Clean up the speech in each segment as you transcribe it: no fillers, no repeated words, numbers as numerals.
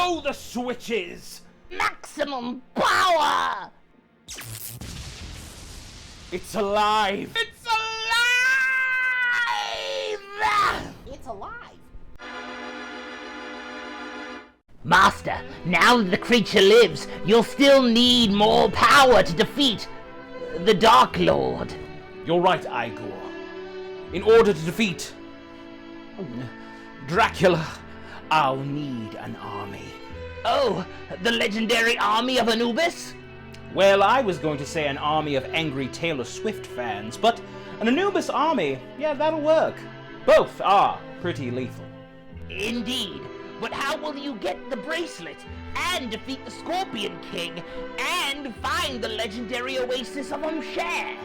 Blow the switches! Maximum power! It's alive! It's alive! It's alive. Master, now that the creature lives, you'll still need more power to defeat the Dark Lord. You're right, Igor. In order to defeat Dracula, I'll need an army. Oh, the legendary army of Anubis? Well, I was going to say an army of angry Taylor Swift fans, but an Anubis army, yeah, that'll work. Both are pretty lethal. Indeed. But how will you get the bracelet, and defeat the Scorpion King, and find the legendary oasis of Umshare?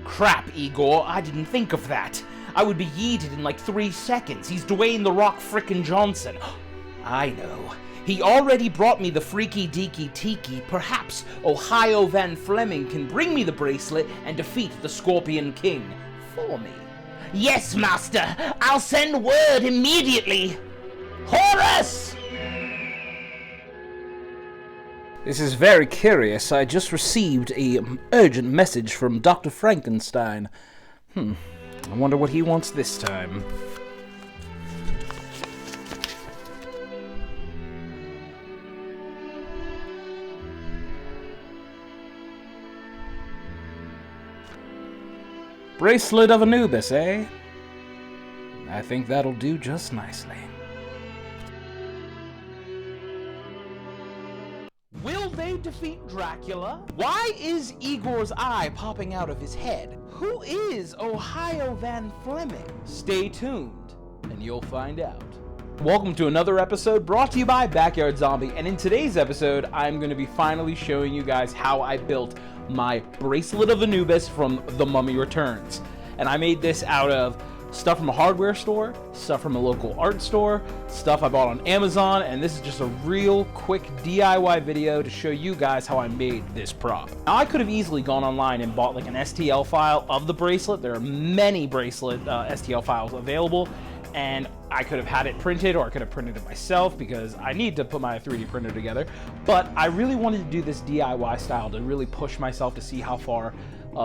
Crap, Igor, I didn't think of that. I would be yeeted in like 3 seconds. He's Dwayne "The Rock" frickin' Johnson. I know. He already brought me the freaky deaky tiki. Perhaps Ohio Van Fleming can bring me the bracelet and defeat the Scorpion King for me. Yes, Master. I'll send word immediately. Horus! This is very curious. I just received an urgent message from Dr. Frankenstein. I wonder what he wants this time. Bracelet of Anubis, eh? I think that'll do just nicely. Will they defeat Dracula? Why is Igor's eye popping out of his head? Who is Ohio Van Fleming? Stay tuned, and you'll find out. Welcome to another episode brought to you by Backyard Zombie, and in today's episode, I'm going to be finally showing you guys how I built my Bracelet of Anubis from The Mummy Returns. And I made this out of stuff from a hardware store, stuff from a local art store, stuff I bought on Amazon, and this is just a real quick DIY video to show you guys how I made this prop. Now, I could have easily gone online and bought like an STL file of the bracelet. There are many bracelet STL files available, and I could have had it printed, or I could have printed it myself because I need to put my 3D printer together. But I really wanted to do this DIY style to really push myself to see how far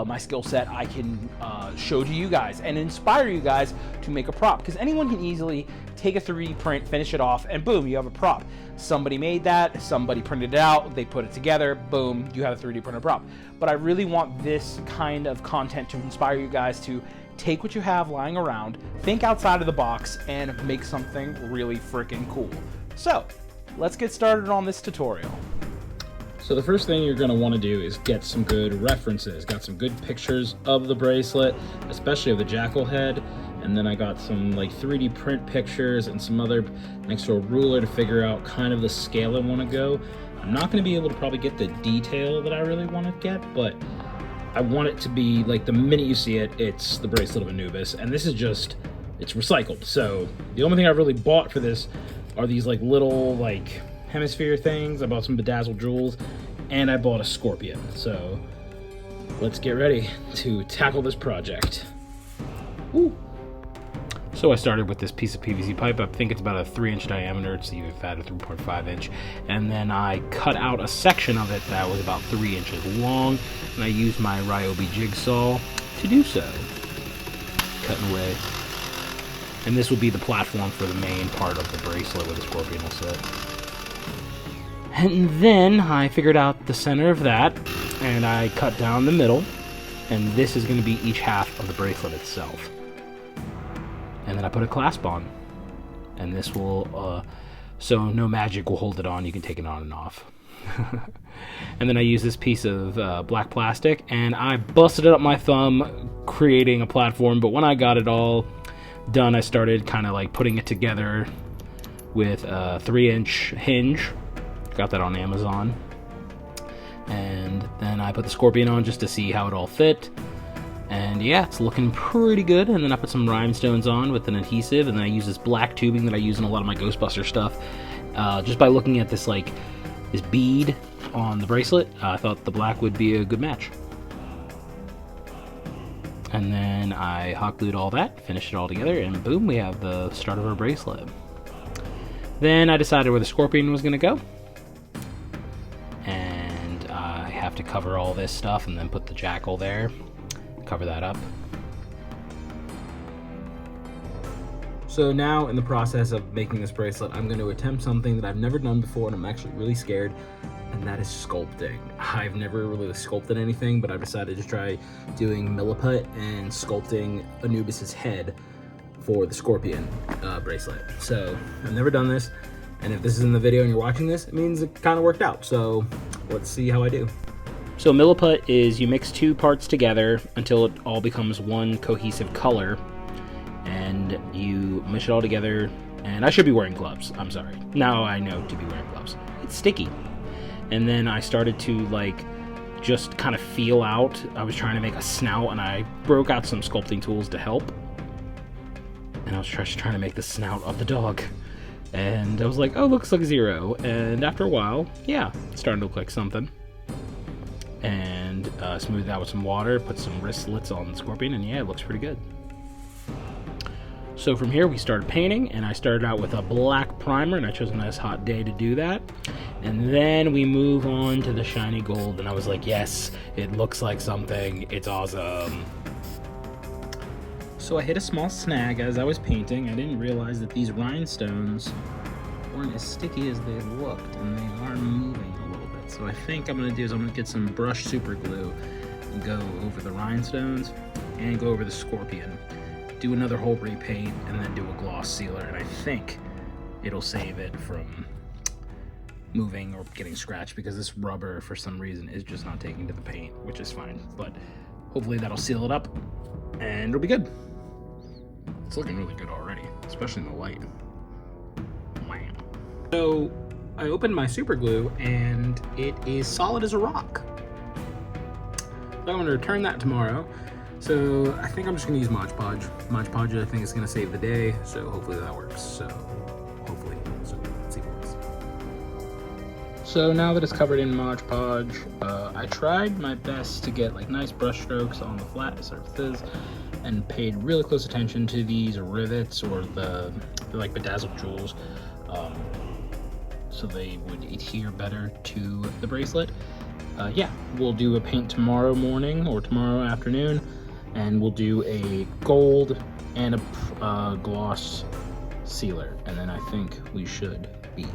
my skill set I can show to you guys and inspire you guys to make a prop, because anyone can easily take a 3D print, finish it off, and boom, you have a prop. Somebody made that, somebody printed it out, they put it together, boom, you have a 3D printer prop. But I really want this kind of content to inspire you guys to take what you have lying around, think outside of the box, and make something really freaking cool. So let's get started on this tutorial. So the first thing you're going to want to do is get some good references. Got some good pictures of the bracelet, especially of the jackal head. And then I got some like 3D print pictures and some other next to a ruler to figure out kind of the scale I want to go. I'm not going to be able to probably get the detail that I really want to get, but I want it to be like the minute you see it, it's the Bracelet of Anubis. And this is just, it's recycled. So the only thing I really bought for this are these like little like hemisphere things. I bought some bedazzled jewels, and I bought a scorpion. So let's get ready to tackle this project. Ooh. So I started with this piece of PVC pipe. I think it's about a 3-inch diameter. It's even fatter, 3.5 inch. And then I cut out a section of it that was about 3 inches long, and I used my Ryobi jigsaw to do so. Cutting away. And this will be the platform for the main part of the bracelet where the scorpion will sit. And then I figured out the center of that, and I cut down the middle, and this is going to be each half of the bracelet itself. And then I put a clasp on, and this will, so no magic will hold it on, you can take it on and off. And then I use this piece of black plastic, and I busted it up my thumb creating a platform, but when I got it all done, I started kind of like putting it together with a 3-inch hinge. Got that on Amazon. And then I put the scorpion on just to see how it all fit. And yeah, it's looking pretty good. And then I put some rhinestones on with an adhesive, and then I use this black tubing that I use in a lot of my Ghostbuster stuff. Just by looking at this like this bead on the bracelet, I thought the black would be a good match. And then I hot glued all that, finished it all together, and boom, we have the start of our bracelet. Then I decided where the scorpion was going to go. And I have to cover all this stuff and then put the jackal there. Cover that up. So now in the process of making this bracelet, I'm going to attempt something that I've never done before, and I'm actually really scared, and that is sculpting. I've never really sculpted anything, but I've decided to try doing milliput and sculpting Anubis's head for the scorpion bracelet. So I've never done this, and if this is in the video and you're watching this, it means it kind of worked out. So let's see how I do. So milliput is you mix two parts together until it all becomes one cohesive color, and you mush it all together. And I should be wearing gloves, I'm sorry. Now I know to be wearing gloves. It's sticky. And then I started to like just kind of feel out. I was trying to make a snout, and I broke out some sculpting tools to help. And I was just trying to make the snout of the dog. And I was like, oh, looks like Zero. And after a while, yeah, it's starting to look like something. And smoothed out with some water, put some wristlets on the scorpion, and yeah, it looks pretty good. So from here we started painting, and I started out with a black primer, and I chose a nice hot day to do that. And then we move on to the shiny gold, and I was like, yes, it looks like something, it's awesome. So I hit a small snag as I was painting. I didn't realize that these rhinestones weren't as sticky as they looked, and they are moving a little bit. So I think I'm gonna do is I'm gonna get some brush super glue and go over the rhinestones and go over the scorpion. Do another whole repaint, and then do a gloss sealer, and I think it'll save it from moving or getting scratched, because this rubber for some reason is just not taking to the paint, which is fine, but hopefully that'll seal it up and it'll be good. It's looking really good already, especially in the light. Wow. So I opened my super glue and it is solid as a rock. So I'm going to return that tomorrow. So I think I'm just gonna use Mod Podge. Mod Podge, I think, is gonna save the day, so hopefully that works. So hopefully, so let's see what it is. So now that it's covered in Mod Podge, I tried my best to get like nice brush strokes on the flat surfaces, and paid really close attention to these rivets or the like bedazzled jewels, so they would adhere better to the bracelet. Yeah, we'll do a paint tomorrow morning or tomorrow afternoon, and we'll do a gold and a gloss sealer, and then I think we should be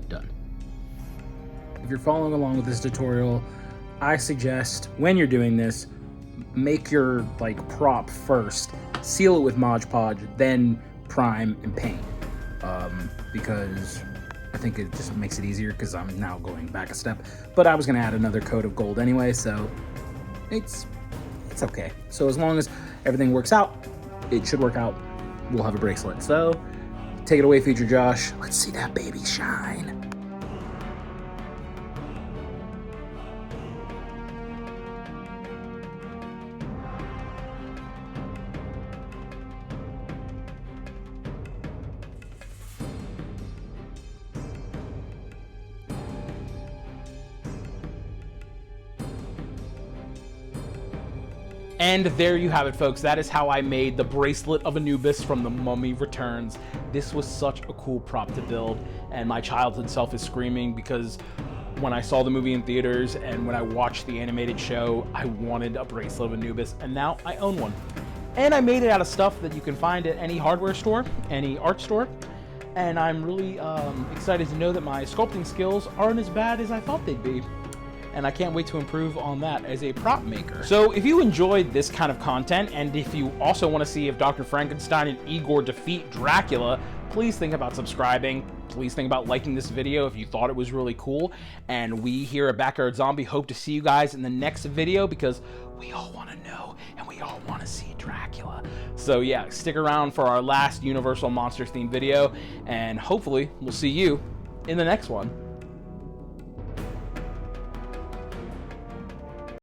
done. If you're following along with this tutorial, I suggest when you're doing this, make your like prop first, seal it with Mod Podge, then prime and paint, because I think it just makes it easier, because I'm now going back a step. But I was going to add another coat of gold anyway, so it's okay. So as long as everything works out, it should work out. We'll have a bracelet. So take it away, Future Josh. Let's see that baby shine. And there you have it, folks. That is how I made the Bracelet of Anubis from The Mummy Returns. This was such a cool prop to build, and my childhood self is screaming, because when I saw the movie in theaters and when I watched the animated show, I wanted a Bracelet of Anubis, and now I own one. And I made it out of stuff that you can find at any hardware store, any art store, and I'm really excited to know that my sculpting skills aren't as bad as I thought they'd be. And I can't wait to improve on that as a prop maker. So if you enjoyed this kind of content, and if you also want to see if Dr. Frankenstein and Igor defeat Dracula, please think about subscribing. Please think about liking this video if you thought it was really cool. And we here at Backyard Zombie hope to see you guys in the next video, because we all want to know and we all want to see Dracula. So yeah, stick around for our last Universal Monsters themed video, and hopefully we'll see you in the next one.